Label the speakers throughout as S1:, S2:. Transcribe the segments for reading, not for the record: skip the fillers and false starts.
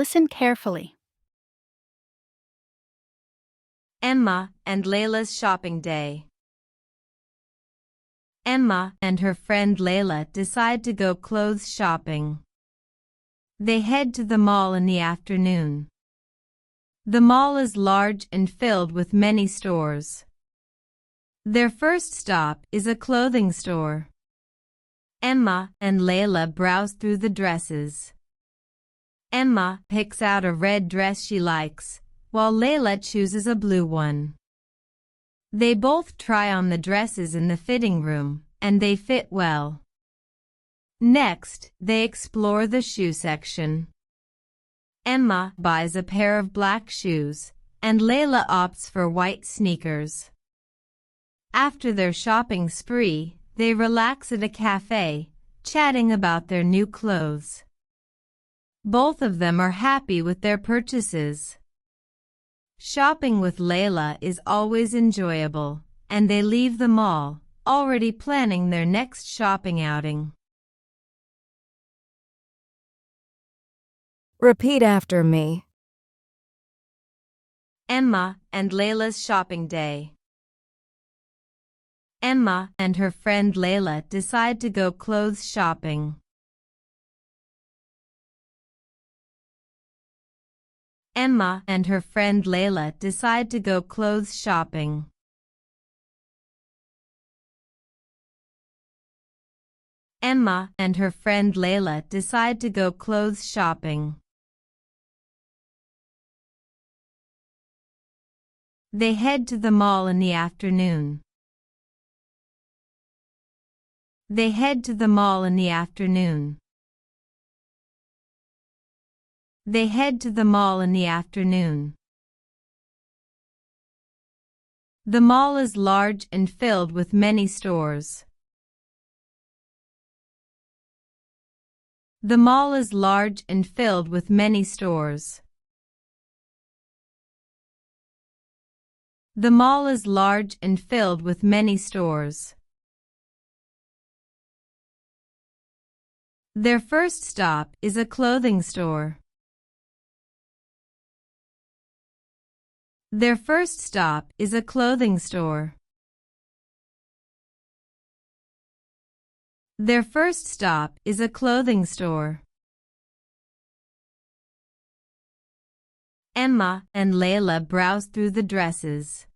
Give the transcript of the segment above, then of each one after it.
S1: listen carefully.
S2: Emma and Layla's shopping day. Emma and her friend Layla decide to go clothes shopping. They head to the mall in the afternoon. The mall is large and filled with many stores. Their first stop is a clothing store. Emma and Layla browse through the dresses. Emma picks out a red dress she likes, while Layla chooses a blue one. They both try on the dresses in the fitting room, and they fit well. Next, they explore the shoe section. Emma buys a pair of black shoes, and Layla opts for white sneakers. After their shopping spree, they relax at a cafe, chatting about their new clothes. Both of them are happy with their purchases. Shopping with Layla is always enjoyable, and they leave the mall, already planning their next shopping outing.
S3: Repeat after me.
S2: Emma and Layla's shopping day. Emma and her friend Layla decide to go clothes shopping. Emma and her friend Layla decide to go clothes shopping. Emma and her friend Layla decide to go clothes shopping. They head to the mall in the afternoon. They head to the mall in the afternoon. They head to the mall in the afternoon. The mall is large and filled with many stores. The mall is large and filled with many stores. The mall is large and filled with many stores. Their first stop is a clothing store. Their first stop is a clothing store. Their first stop is a clothing store. Emma and Layla browse through the dresses.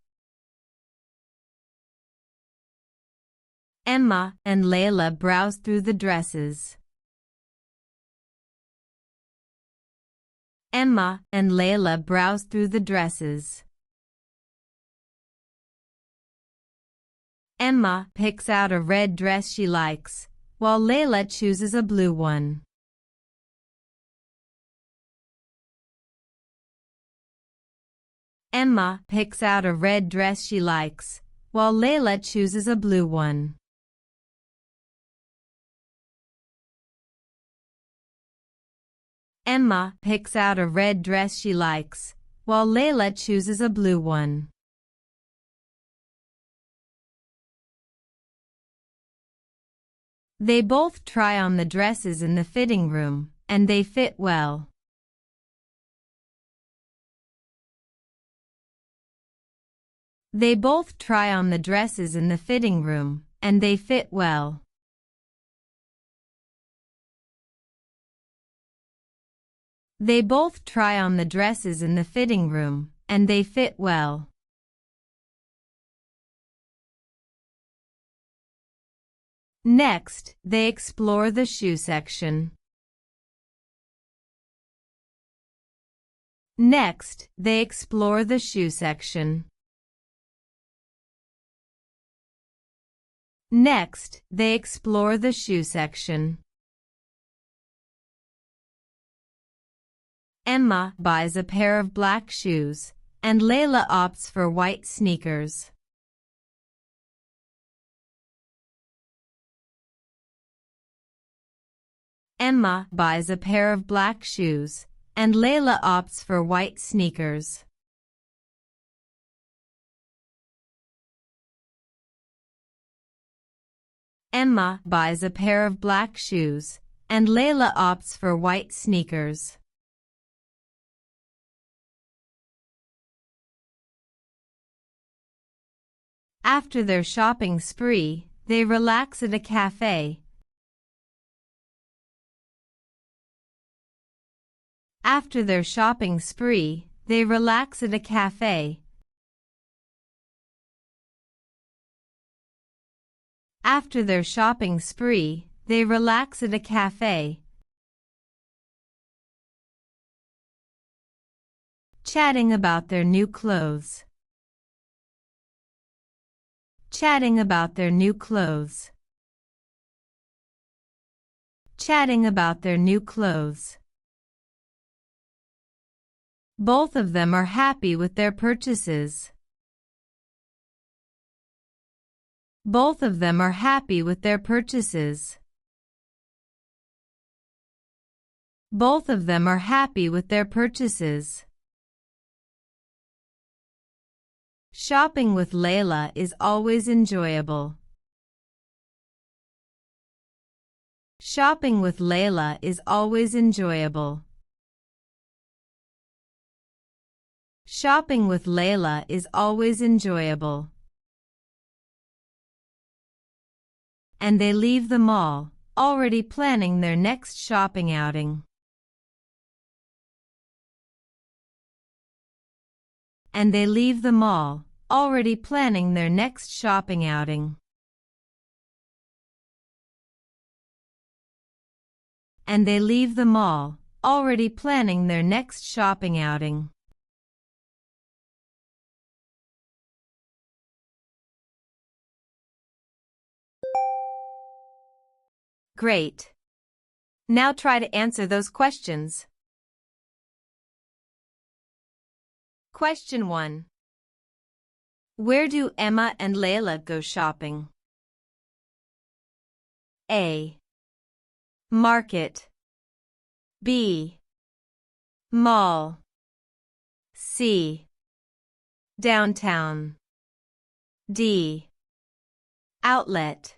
S2: Emma and Layla browse through the dresses. Emma and Layla browse through the dresses. Emma picks out a red dress she likes, while Layla chooses a blue one. Emma picks out a red dress she likes, while Layla chooses a blue one. Emma picks out a red dress she likes, while Layla chooses a blue one. They both try on the dresses in the fitting room, and they fit well. They both try on the dresses in the fitting room, and they fit well. They both try on the dresses in the fitting room, and they fit well. Next, they explore the shoe section. Next, they explore the shoe section. Next, they explore the shoe section. Emma buys a pair of black shoes, and Layla opts for white sneakers. Emma buys a pair of black shoes, and Layla opts for white sneakers. Emma buys a pair of black shoes, and Layla opts for white sneakers. After their shopping spree, they relax at a cafe. After their shopping spree, they relax at a cafe. After their shopping spree, they relax at a cafe. Chatting about their new clothes. Chatting about their new clothes. Chatting about their new clothes. Both of them are happy with their purchases. Both of them are happy with their purchases. Both of them are happy with their purchases. Shopping with Layla is always enjoyable. Shopping with Layla is always enjoyable. Shopping with Layla is always enjoyable. And they leave the mall, already planning their next shopping outing. And they leave the mall, already planning their next shopping outing. And they leave the mall, already planning their next shopping outing. Great! Now try to answer those questions. Question 1. Where do Emma and Layla go shopping? A. Market. B. Mall. C. Downtown. D. Outlet.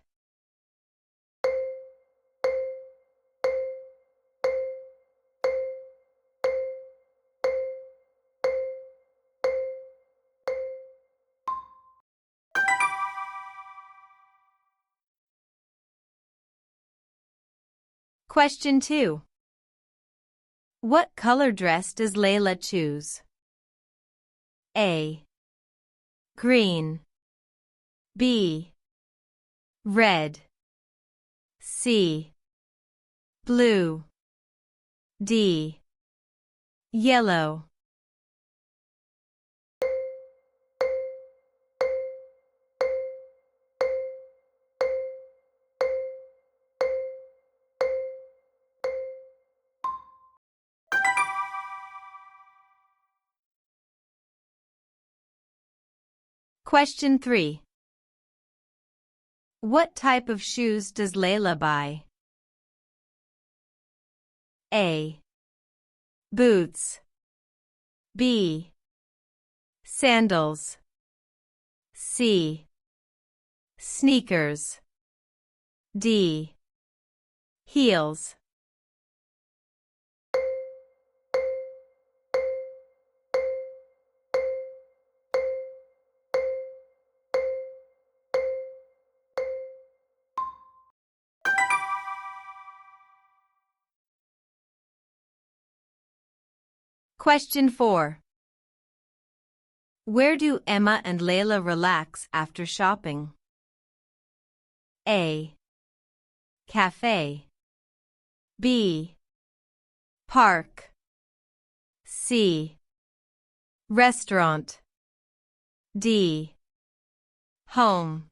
S2: Question 2. What color dress does Layla choose? A. Green. B. Red. C. Blue. D. Yellow. Question 3. What type of shoes does Layla buy? A. Boots. B. Sandals. C. Sneakers. D. Heels. Question 4. Where do Emma and Layla relax after shopping? A. Cafe. B. Park. C. Restaurant. D. Home.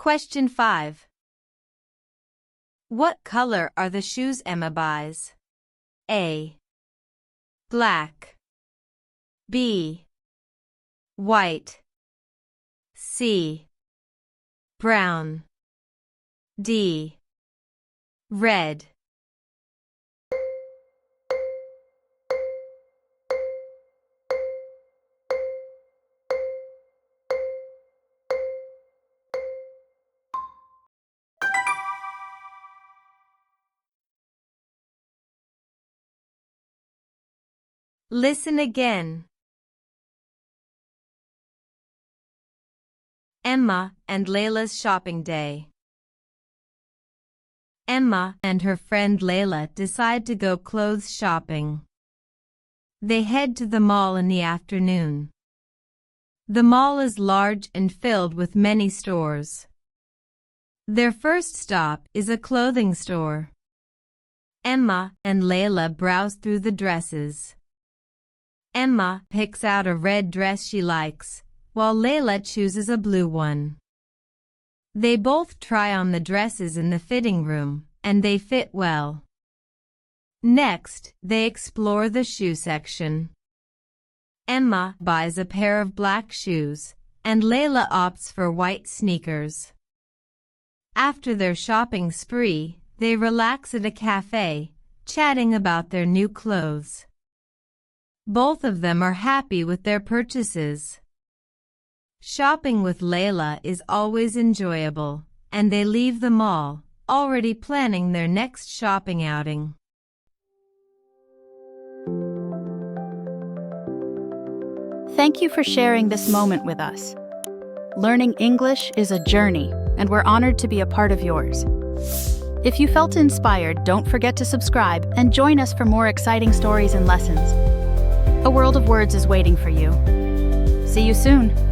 S2: Question 5. What color are the shoes Emma buys? A. Black. B. White. C. Brown. D. Red. Listen again. Emma and Layla's shopping day. Emma and her friend Layla decide to go clothes shopping. They head to the mall in the afternoon. The mall is large and filled with many stores. Their first stop is a clothing store. Emma and Layla browse through the dresses. Emma picks out a red dress she likes, while Layla chooses a blue one. They both try on the dresses in the fitting room, and they fit well. Next, they explore the shoe section. Emma buys a pair of black shoes, and Layla opts for white sneakers. After their shopping spree, they relax at a cafe, chatting about their new clothes. Both of them are happy with their purchases. Shopping with Layla is always enjoyable, and they leave the mall, already planning their next shopping outing.
S1: Thank you for sharing this moment with us. Learning English is a journey, and we're honored to be a part of yours. If you felt inspired, don't forget to subscribe and join us for more exciting stories and lessons. A world of words is waiting for you. See you soon!